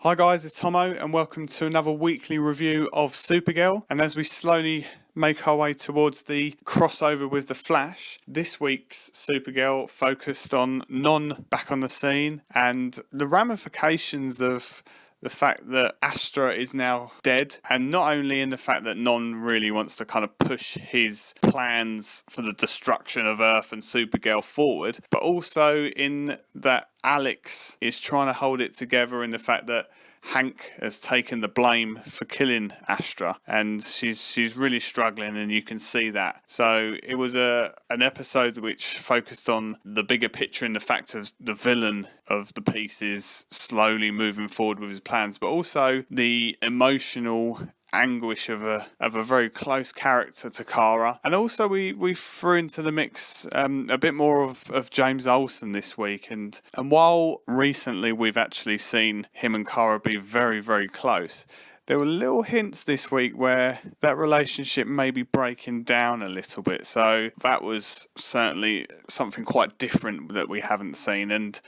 Hi guys, it's Thommo and welcome to another weekly review of Supergirl. And as we slowly make our way towards the crossover with The Flash, this week's Supergirl focused on Non back on the scene and the ramifications of the fact that Astra is now dead, and not only in the fact that Non really wants to kind of push his plans for the destruction of Earth and Supergirl forward, but also in that Alex is trying to hold it together in the fact that Hank has taken the blame for killing Astra, and she's really struggling, and you can see that. So it was an episode which focused on the bigger picture and the fact of the villain of the piece is slowly moving forward with his plans, but also the emotional anguish of a very close character to Kara. And also we threw into the mix a bit more of James Olsen this week, and while recently we've actually seen him and Kara be very, very close, there were little hints this week where that relationship may be breaking down a little bit. So that was certainly something quite different that we haven't seen. And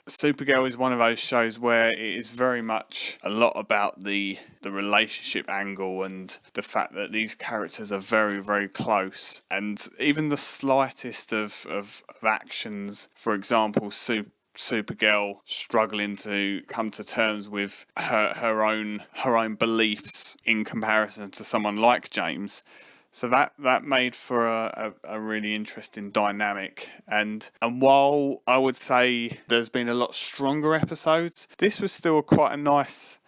Supergirl is one of those shows where it is very much a lot about the relationship angle and the fact that these characters are very, very close. And even the slightest of actions, for example, Supergirl struggling to come to terms with her own beliefs in comparison to someone like James. So that made for a really interesting dynamic. And while I would say there's been a lot stronger episodes, this was still quite a nice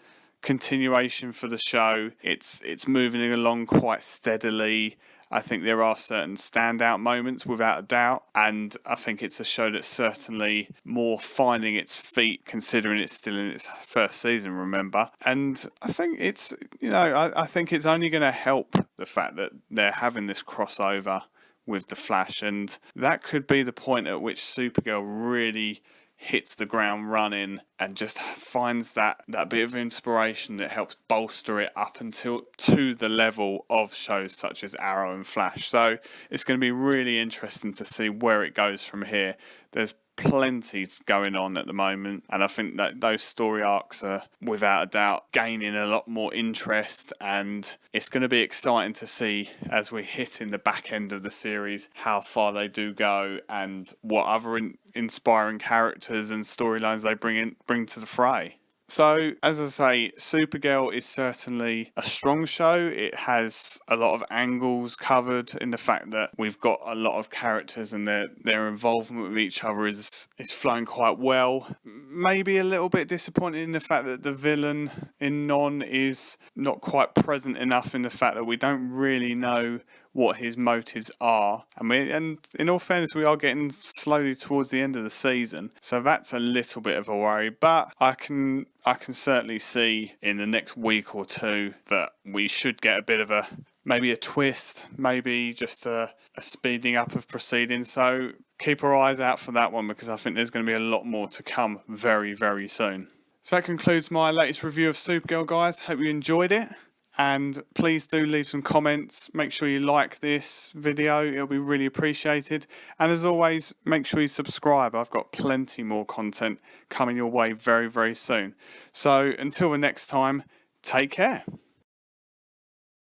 continuation for the show. It's moving along quite steadily. I think there are certain standout moments without a doubt, and I think it's a show that's certainly more finding its feet considering it's still in its first season, remember. And I think it's, I think it's only going to help the fact that they're having this crossover with The Flash, and that could be the point at which Supergirl really hits the ground running and just finds that bit of inspiration that helps bolster it up until to the level of shows such as Arrow and Flash. So it's going to be really interesting to see where it goes from here. There's plenty going on at the moment, and I think that those story arcs are without a doubt gaining a lot more interest, and it's going to be exciting to see as we hit in the back end of the series how far they do go and what other inspiring characters and storylines they bring to the fray. So, as I say, Supergirl is certainly a strong show. It has a lot of angles covered in the fact that we've got a lot of characters and their involvement with each other is flowing quite well. Maybe a little bit disappointed in the fact that the villain in Non is not quite present enough in the fact that we don't really know what his motives are. And in all fairness, we are getting slowly towards the end of the season, so that's a little bit of a worry. But I can certainly see in the next week or two that we should get a bit of maybe a twist, maybe just a speeding up of proceedings. So keep our eyes out for that one, because I think there's going to be a lot more to come very, very soon. So that concludes my latest review of Supergirl, guys. Hope you enjoyed it. And please do leave some comments. Make sure you like this video. It'll be really appreciated. And as always, make sure you subscribe. I've got plenty more content coming your way very, very soon. So until the next time, take care.